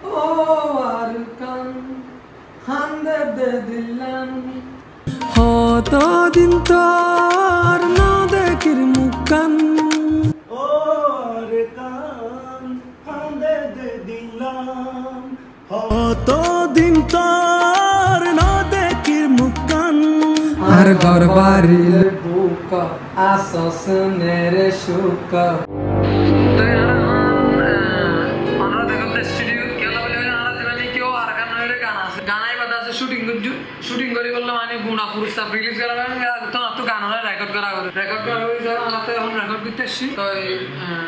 O arkan hande de dilan din tar na dekir mukan O arkan hande de dilan din tar na dekir mukan ar garbaril buka asas nere shuka shooting करी बोलला माने गुना पुरुषा release करा तो गाना record करा আমাতে এখন রেকর্ড করতেছি তো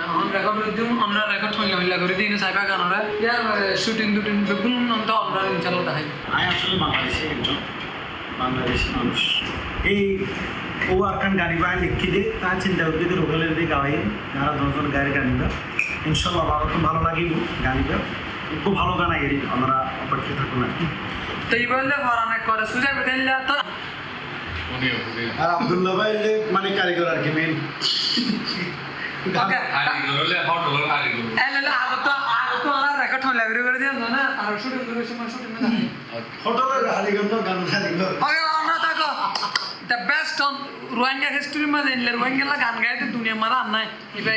এখন রেকর্ড করে দিম আমরা রেকর্ড হইলা করে দিন সাইবা গানারা ইয়ার শুটিং দুটিং বেগুন অন্ত আমরা ইনশাআল্লাহ দেখাই আমি আসলে বাংলাদেশি একজন বাংলাদেশি মানুষ এই ও আরকান গাড়ি বাই লিখি দে তা চিন্তা করতে তো রোগলের দিকে গাওয়াই যারা 10 জন গাড়ি গানিবা ইনশাআল্লাহ তো ভালো লাগিব গানিবা খুব ভালো গান আইরি আমরা অপেক্ষা থাকুন আর কি তো এই বললে ফরানে করে সুজাই বেদেলা তো আর আব্দুল্লাহ ভাই মানে কারিগর আর কি মেন কারিগরলে হটল কারিগর এলে আগত আমরা রেকর্ড হইলা করে দিন না আর শুটিং করে সময় শুটিং না হটলের কারিগর তো গান কারিগর ওকে আমরা তাকো the best on Rohingya history মানে ইনলে রোহিঙ্গা গান গাইতে দুনিয়া মারা নাই ইবা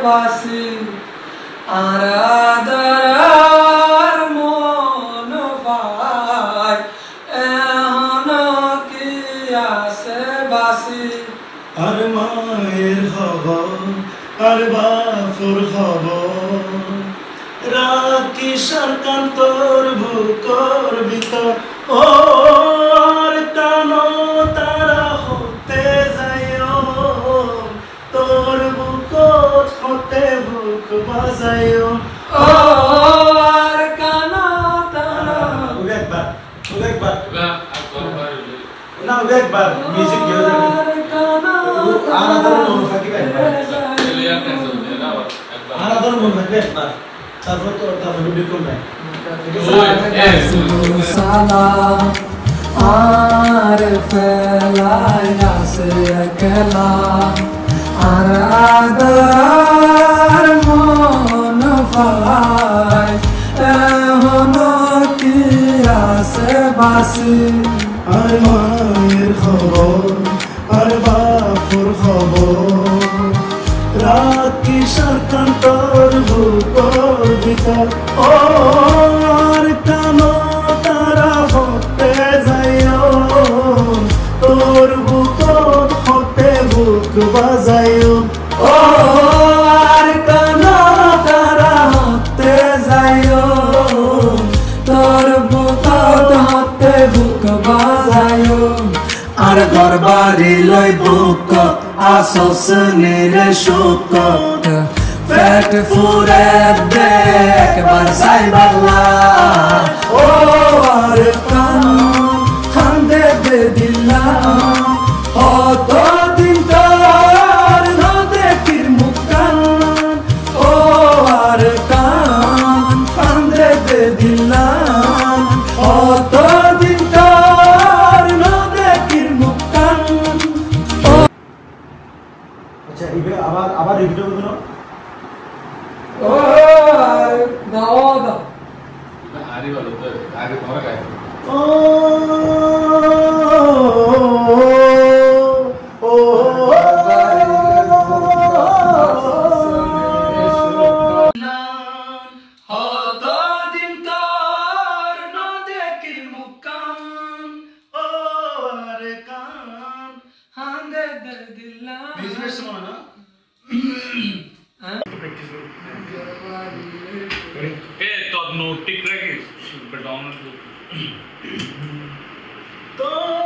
বাসি আরাদার মন ভাই এখন কি আছে বাসি আর মায়ের খবর আর বাপুর খবর রাতি সরকার তোর বুকর ভিতর ও আর কানো তারা হতে যাইও তোর বুকত হতে বুক বাজাইও ও আর কানো তারা একবার না একবার মিউজিক গেও যাবে আনাদার মন ফাকি একবার আনাদার মন ফাকি একবার তারপর তো তারপর ভিডিও করবে সালাম আর ফেলাই আসে একলা আর আদার মন ভাই এখন কি আছে বাসি আর মায়ের খবর আর বাপুর খবর রাতি সরকার তোর বুকর ভিতর ও আর কানো তারা হতে যাইও তোর বুকর হতে বুক বাজাইও ও আর কানো তারা হতে যাইও তোর বুকত হতে বুক বাজাইও আর ঘরবাড়ি লই বুক আসস নিরে সুক পেট ফুরে একবার সাইবাল্লা ও আর কান হান্দে দে দিলা ও তো দিন তোর না দেখির মুকান ও আর কান হান্দে দে দিলা ও তো দিন তোর না দেখির মুকান আবার রিপিট হবে কেন ও দাও দাও আরে বলো তো আগে তোমার গায় ও ও ए तो नोट टिक रखी डाउनलोड तो